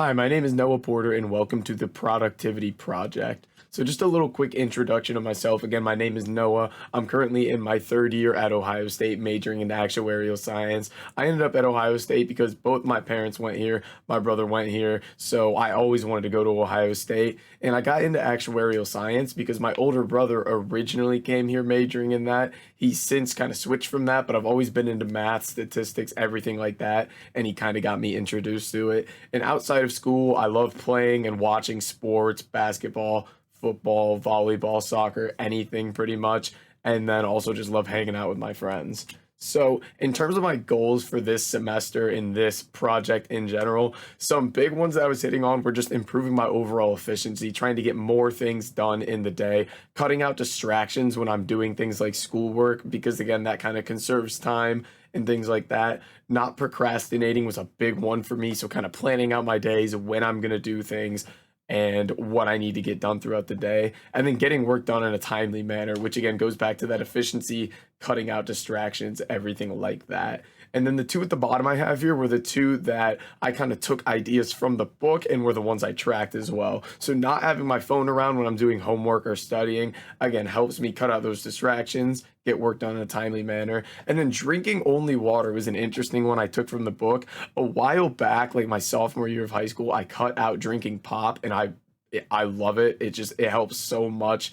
Hi, my name is Noah Porter, and welcome to the Productivity Project. So, just a little quick introduction of myself. Again, my name is Noah. I'm currently in my third year at Ohio State, majoring in actuarial science. I ended up at Ohio State because both my parents went here, my brother went here, so I always wanted to go to Ohio State. And I got into actuarial science because my older brother originally came here majoring in that. He's since kind of switched from that, but I've always been into math, statistics, everything like that, and he kind of got me introduced to it. And outside of school, I love playing and watching sports, basketball, football, volleyball, soccer, anything pretty much. And then also just love hanging out with my friends. So, in terms of my goals for this semester in this project in general, some big ones that I was hitting on were just improving my overall efficiency, trying to get more things done in the day, cutting out distractions when I'm doing things like schoolwork, because again, that kind of conserves time and things like that. Not procrastinating was a big one for me. So, kind of planning out my days, when I'm going to do things, and what I need to get done throughout the day. And then getting work done in a timely manner, which again goes back to that efficiency, cutting out distractions, everything like that. And then the two at the bottom I have here were the two that I kind of took ideas from the book and were the ones I tracked as well. So not having my phone around when I'm doing homework or studying, again, helps me cut out those distractions, get work done in a timely manner. And then drinking only water was an interesting one I took from the book. A while back, like my sophomore year of high school, I cut out drinking pop and I love it. It helps so much,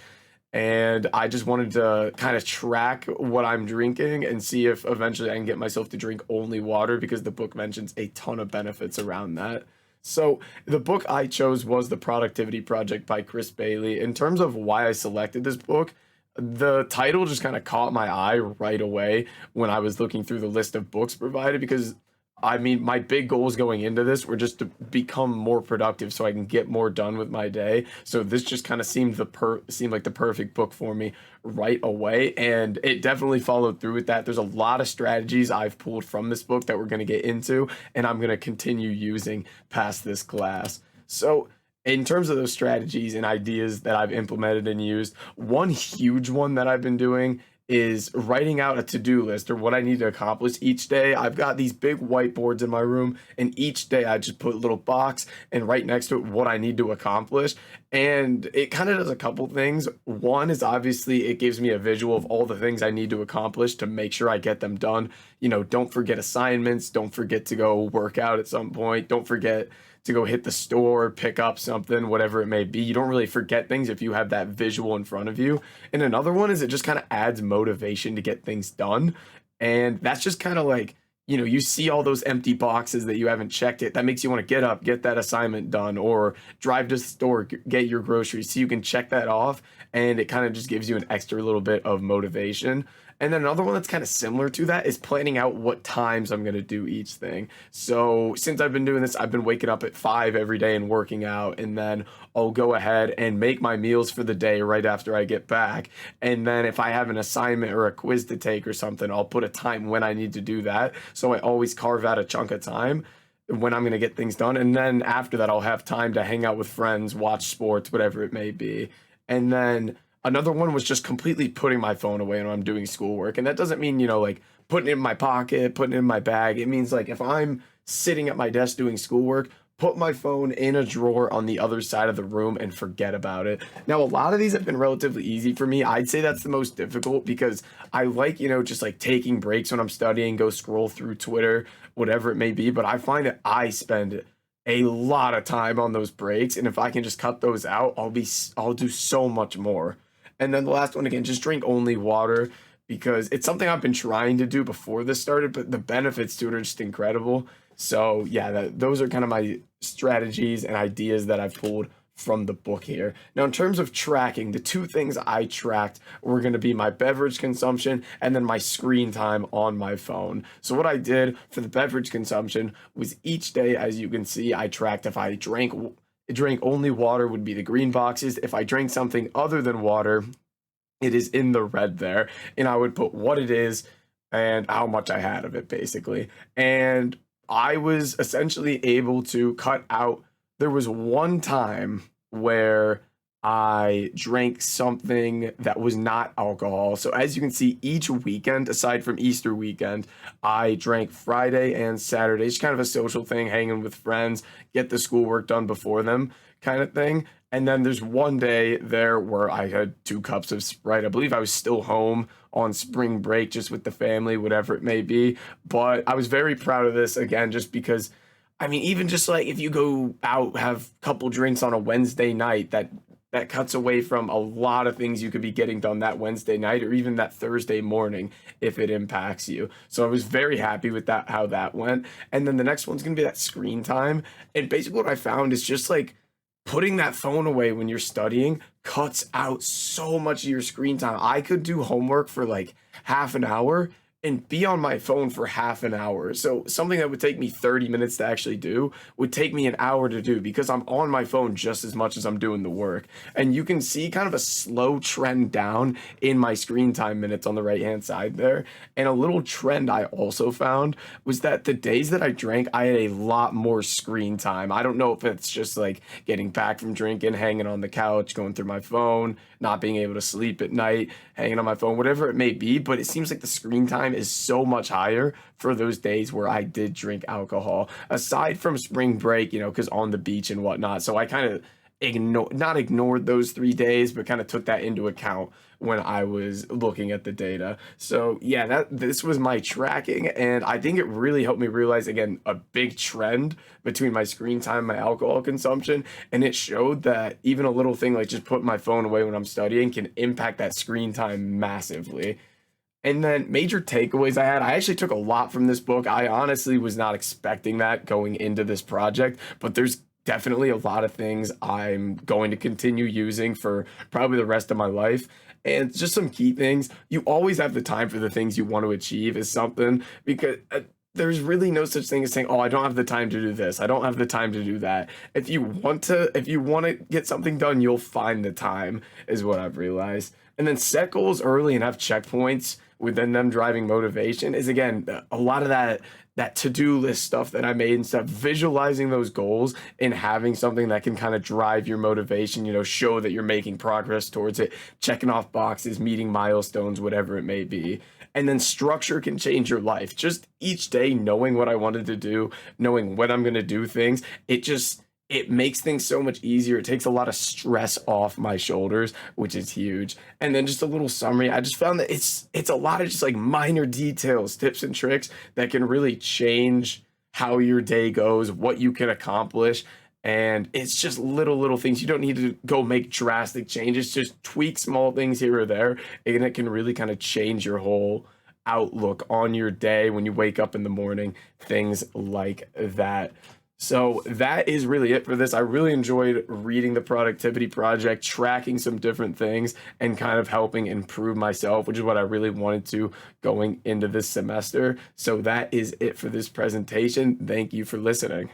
and I just wanted to kind of track what I'm drinking and see if eventually I can get myself to drink only water, because the book mentions a ton of benefits around that. So, the book I chose was The Productivity Project by Chris Bailey. In terms of why I selected this book, the title just kind of caught my eye right away when I was looking through the list of books provided, because I mean, my big goals going into this were just to become more productive so I can get more done with my day. So this just kind of seemed like the perfect book for me right away, and it definitely followed through with that. There's a lot of strategies I've pulled from this book that we're going to get into, and I'm going to continue using past this class. So, in terms of those strategies and ideas that I've implemented and used, one huge one that I've been doing is writing out a to-do list or what I need to accomplish each day. I've got these big whiteboards in my room, and each day I just put a little box and right next to it what I need to accomplish. And it kind of does a couple things. One is obviously it gives me a visual of all the things I need to accomplish to make sure I get them done. Don't forget assignments, don't forget to go work out at some point, don't forget to go hit the store, pick up something, whatever it may be. You don't really forget things if you have that visual in front of you. And another one is it just kind of adds motivation to get things done. And that's just kind of like, you see all those empty boxes that you haven't checked it. That makes you want to get up, get that assignment done, or drive to the store, get your groceries so you can check that off. And it kind of just gives you an extra little bit of motivation. And then another one that's kind of similar to that is planning out what times I'm going to do each thing. So since I've been doing this, I've been waking up at 5 every day and working out, and then I'll go ahead and make my meals for the day right after I get back. And then if I have an assignment or a quiz to take or something, I'll put a time when I need to do that. So I always carve out a chunk of time when I'm going to get things done. And then after that, I'll have time to hang out with friends, watch sports, whatever it may be. And then another one was just completely putting my phone away when I'm doing schoolwork. And that doesn't mean, like putting it in my pocket, putting it in my bag. It means like if I'm sitting at my desk doing schoolwork, put my phone in a drawer on the other side of the room and forget about it. Now, a lot of these have been relatively easy for me. I'd say that's the most difficult because I like, just like taking breaks when I'm studying, go scroll through Twitter, whatever it may be. But I find that I spend a lot of time on those breaks. And if I can just cut those out, I'll do so much more. And then the last one, again, just drink only water, because it's something I've been trying to do before this started, but the benefits to it are just incredible. So yeah, those are kind of my strategies and ideas that I've pulled from the book here. Now, in terms of tracking, the two things I tracked were going to be my beverage consumption and then my screen time on my phone. So what I did for the beverage consumption was each day, as you can see, I tracked if I drank only water would be the green boxes. If I drank something other than water, it is in the red there. And I would put what it is and how much I had of it, basically. And I was essentially able to cut out. There was one time where I drank something that was not alcohol. So as you can see, each weekend, aside from Easter weekend, I drank Friday and Saturday. It's kind of a social thing, hanging with friends, get the schoolwork done before them kind of thing. And then there's one day there where I had 2 cups of Sprite. I believe I was still home on spring break, just with the family, whatever it may be. But I was very proud of this again, just because I mean, even just like if you go out, have a couple drinks on a Wednesday night, that cuts away from a lot of things you could be getting done that Wednesday night or even that Thursday morning if it impacts you. So I was very happy with that, how that went. And then the next one's gonna be that screen time. And basically what I found is just like putting that phone away when you're studying cuts out so much of your screen time. I could do homework for like half an hour and be on my phone for half an hour. So something that would take me 30 minutes to actually do would take me an hour to do because I'm on my phone just as much as I'm doing the work. And you can see kind of a slow trend down in my screen time minutes on the right hand side there. And a little trend I also found was that the days that I drank, I had a lot more screen time. I don't know if it's just like getting back from drinking, hanging on the couch, going through my phone, not being able to sleep at night, hanging on my phone, whatever it may be, but it seems like the screen time is so much higher for those days where I did drink alcohol, aside from spring break, because on the beach and whatnot. So I kind of not ignored those 3 days, but kind of took that into account when I was looking at the data. So yeah, this was my tracking, and I think it really helped me realize again a big trend between my screen time and my alcohol consumption. And it showed that even a little thing like just putting my phone away when I'm studying can impact that screen time massively. And then major takeaways I actually took a lot from this book. I honestly was not expecting that going into this project, but there's definitely a lot of things I'm going to continue using for probably the rest of my life. And just some key things. You always have the time for the things you want to achieve is something because there's really no such thing as saying, "Oh, I don't have the time to do this. I don't have the time to do that." If you want to get something done, you'll find the time is what I've realized. And then set goals early and have checkpoints within them driving motivation is again a lot of that to-do list stuff that I made and stuff, visualizing those goals and having something that can kind of drive your motivation, show that you're making progress towards it, checking off boxes, meeting milestones, whatever it may be. And then structure can change your life. Just each day knowing what I wanted to do, knowing when I'm going to do things, it makes things so much easier. It takes a lot of stress off my shoulders, which is huge. And then just a little summary. I just found that it's a lot of just like minor details, tips and tricks that can really change how your day goes, what you can accomplish. And it's just little things. You don't need to go make drastic changes, just tweak small things here or there. And it can really kind of change your whole outlook on your day when you wake up in the morning, things like that. So that is really it for this. I really enjoyed reading the Productivity Project, tracking some different things, and kind of helping improve myself, which is what I really wanted to going into this semester. So that is it for this presentation. Thank you for listening.